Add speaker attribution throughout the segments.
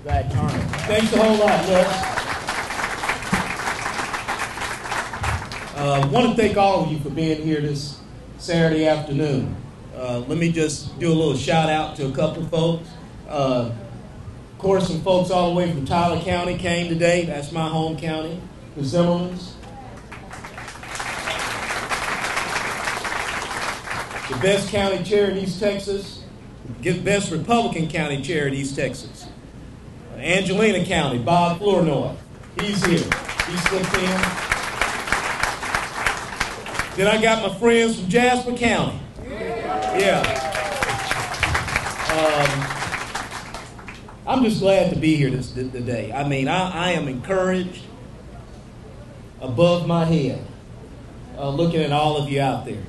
Speaker 1: Glad to honor. Thanks a whole lot, Les. I want to thank all of you for being here this Saturday afternoon. Let me just do a little shout out to a couple of folks. Of course, some folks all the way from Tyler County came today. That's my home county. The Zimmermans. The best county chair in East Texas. Best Republican county chair in East Texas. Angelina County, Bob Flournoy. He's here. He slipped in. Then I got my friends from Jasper County. Yeah. I'm just glad to be here today. I mean, I am encouraged above my head looking at all of you out there.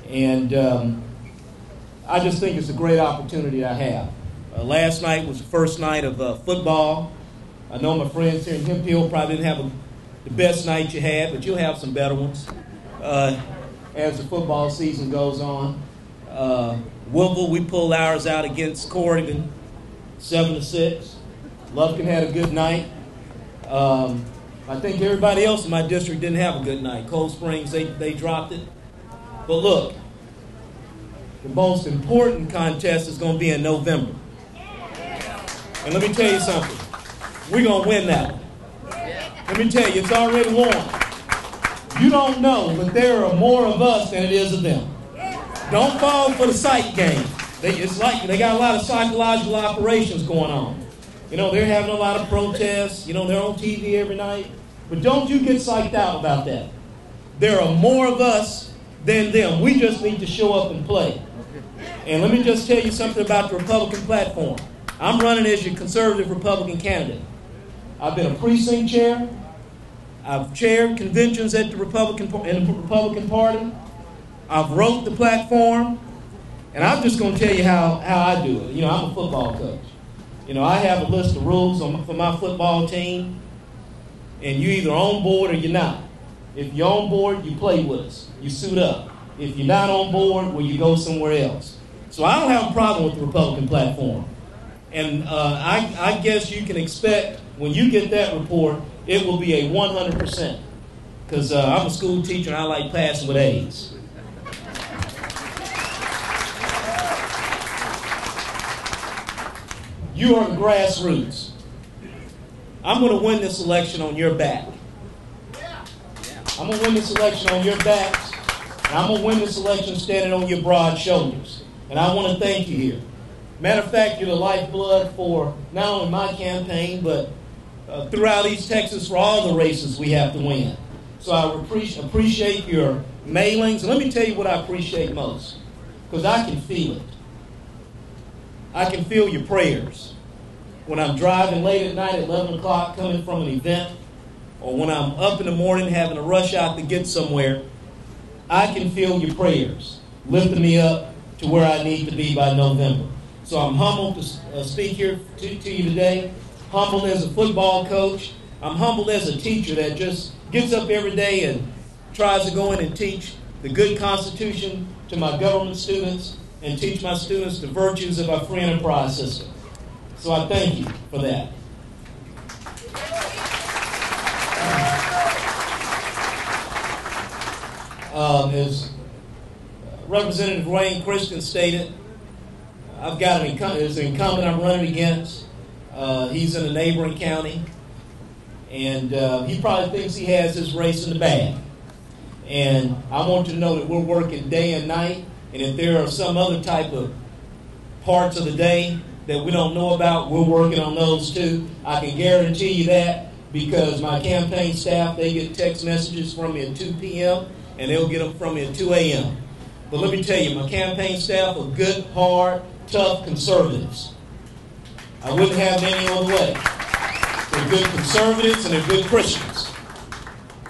Speaker 1: And I just think it's a great opportunity I have. Last night was the first night of football. I know my friends here in Hemphill probably didn't have the best night you had, but you'll have some better ones as the football season goes on. Woodville, we pulled ours out against Corrigan, 7-6. Lufkin had a good night. I think everybody else in my district didn't have a good night. Cold Springs, they dropped it. But look, the most important contest is going to be in November. And let me tell you something. We're going to win that one. Let me tell you, it's already won. You don't know, but there are more of us than it is of them. Don't fall for the sight game. It's like they got a lot of psychological operations going on. You know, they're having a lot of protests. You know, they're on TV every night. But don't you get psyched out about that. There are more of us than them. We just need to show up and play. And let me just tell you something about the Republican platform. I'm running as your conservative Republican candidate. I've been a precinct chair. I've chaired conventions at the Republican Party. I've wrote the platform. And I'm just going to tell you how I do it. You know, I'm a football coach. You know, I have a list of rules for my football team. And you're either on board or you're not. If you're on board, you play with us. You suit up. If you're not on board, well, you go somewhere else. So I don't have a problem with the Republican platform. And I guess you can expect when you get that report, it will be a 100%. Because I'm a school teacher and I like passing with A's. You are the grassroots. I'm going to win this election on your back. I'm going to win this election on your backs. And I'm going to win this election standing on your broad shoulders. And I want to thank you here. Matter of fact, you're the lifeblood for not only my campaign, but throughout East Texas for all the races we have to win. So I appreciate your mailings. And let me tell you what I appreciate most. Because I can feel it. I can feel your prayers. When I'm driving late at night at 11 o'clock coming from an event, or when I'm up in the morning having to rush out to get somewhere, I can feel your prayers lifting me up to where I need to be by November. So I'm humbled to speak here to you today. Humbled as a football coach. I'm humbled as a teacher that just gets up every day and tries to go in and teach the good Constitution to my government students and teach my students the virtues of our free enterprise system. So I thank you for that. As Representative Wayne Christian stated, I've got an incumbent I'm running against. He's in a neighboring county, and he probably thinks he has his race in the bag. And I want you to know that we're working day and night, and if there are some other type of parts of the day that we don't know about, we're working on those too. I can guarantee you that because my campaign staff, they get text messages from me at 2 p.m., and they'll get them from me at 2 a.m. But let me tell you, my campaign staff are good, hard, tough conservatives. I wouldn't have it any other way. They're good conservatives and they're good Christians.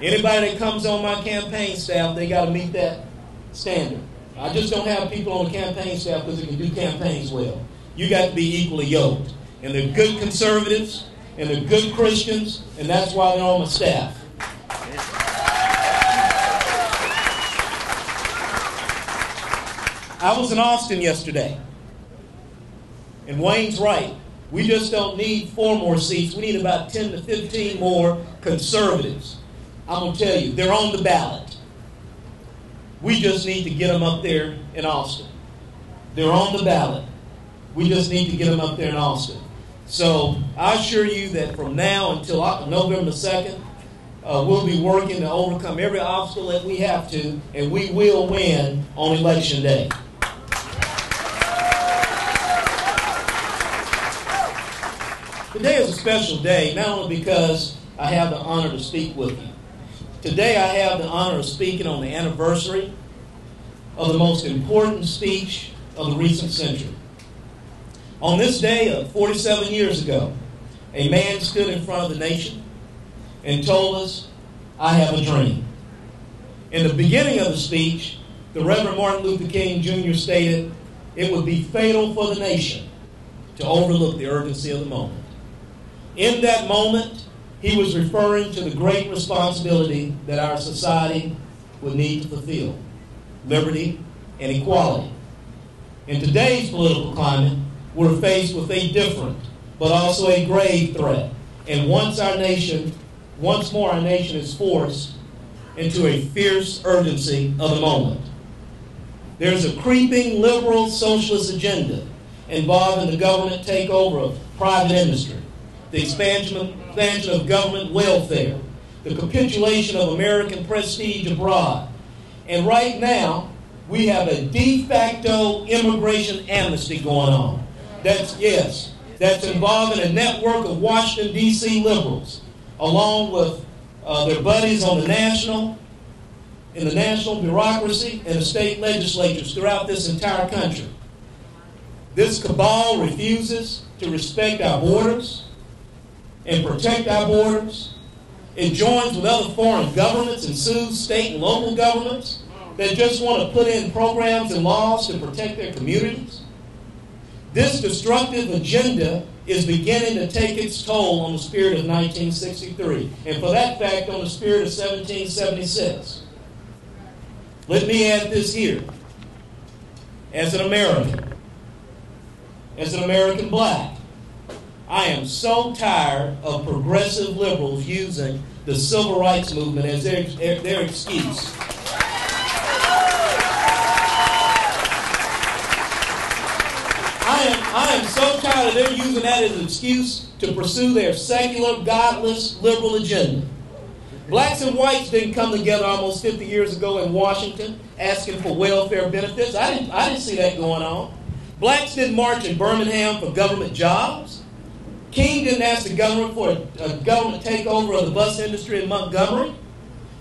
Speaker 1: Anybody that comes on my campaign staff, they got to meet that standard. I just don't have people on the campaign staff because they can do campaigns well. You got to be equally yoked. And they're good conservatives and they're good Christians, and that's why they're on my staff. I was in Austin yesterday, and Wayne's right. We just don't need 4 more seats. We need about 10 to 15 more conservatives. I'm going to tell you, they're on the ballot. We just need to get them up there in Austin. They're on the ballot. We just need to get them up there in Austin. So I assure you that from now until November 2nd, we'll be working to overcome every obstacle that we have to, and we will win on Election Day. Today is a special day, not only because I have the honor to speak with you. Today I have the honor of speaking on the anniversary of the most important speech of the recent century. On this day, 47 years ago, a man stood in front of the nation and told us, "I have a dream." In the beginning of the speech, the Reverend Martin Luther King Jr. stated, "It would be fatal for the nation to overlook the urgency of the moment." In that moment, he was referring to the great responsibility that our society would need to fulfill: liberty and equality. In today's political climate, we're faced with a different, but also a grave threat. And once more our nation is forced into a fierce urgency of the moment. There's a creeping liberal socialist agenda involving the government takeover of private industry, the expansion of government welfare, the capitulation of American prestige abroad. And right now, we have a de facto immigration amnesty going on. That's involving a network of Washington, D.C. liberals, along with their buddies in the national bureaucracy and the state legislatures throughout this entire country. This cabal refuses to respect our borders and protect our borders. It joins with other foreign governments and sues state and local governments that just want to put in programs and laws to protect their communities. This destructive agenda is beginning to take its toll on the spirit of 1963, and for that fact, on the spirit of 1776. Let me add this here. As an American black, I am so tired of progressive liberals using the civil rights movement as their excuse. I am so tired of them using that as an excuse to pursue their secular, godless, liberal agenda. Blacks and whites didn't come together almost 50 years ago in Washington asking for welfare benefits. I didn't see that going on. Blacks didn't march in Birmingham for government jobs. King didn't ask the government for a government takeover of the bus industry in Montgomery.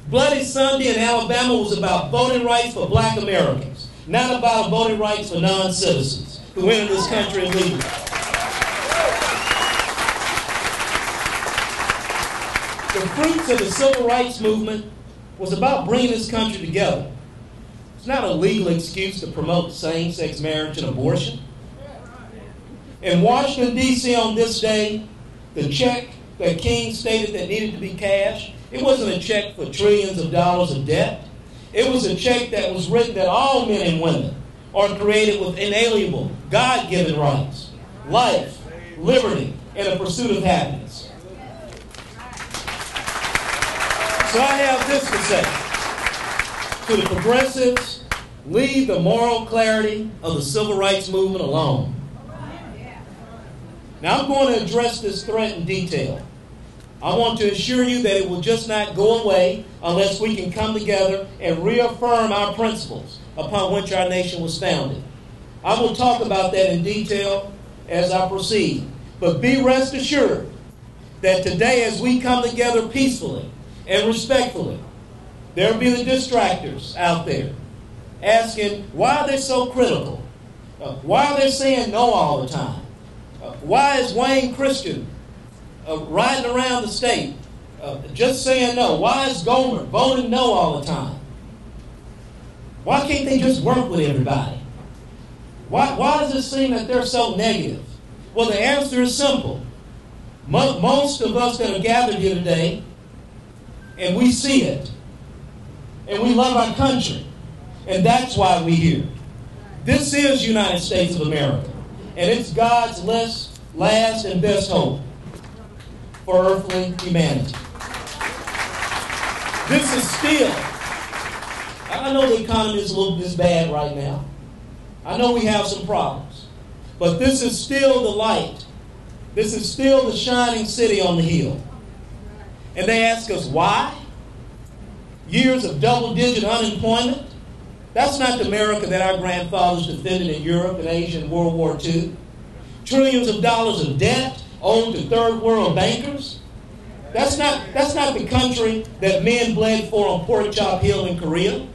Speaker 1: Bloody Sunday in Alabama was about voting rights for black Americans, not about voting rights for non-citizens who entered this country illegally. The fruits of the civil rights movement was about bringing this country together. It's not a legal excuse to promote same-sex marriage and abortion. In Washington, D.C. on this day, the check that King stated that needed to be cashed, it wasn't a check for trillions of dollars of debt. It was a check that was written that all men and women are created with inalienable, God-given rights, life, liberty, and a pursuit of happiness. So I have this to say to the progressives: leave the moral clarity of the civil rights movement alone. Now I'm going to address this threat in detail. I want to assure you that it will just not go away unless we can come together and reaffirm our principles upon which our nation was founded. I will talk about that in detail as I proceed. But be rest assured that today, as we come together peacefully and respectfully, there will be the distractors out there asking, why are they so critical? Why are they saying no all the time? Why is Wayne Christian riding around the state just saying no? Why is Gomer voting no all the time? Why can't they just work with everybody? Why does it seem that they're so negative? Well, the answer is simple. Most of us that are gathered here today, and we see it, and we love our country, and that's why we're here. This is United States of America, and it's God's last and best hope for earthly humanity. This is still, I know the economy is a little bit bad right now. I know we have some problems. But this is still the light. This is still the shining city on the hill. And they ask us why? Years of double-digit unemployment? That's not the America that our grandfathers defended in Europe and Asia in World War II. Trillions of dollars of debt owed to third world bankers. That's not the country that men bled for on Pork Chop Hill in Korea.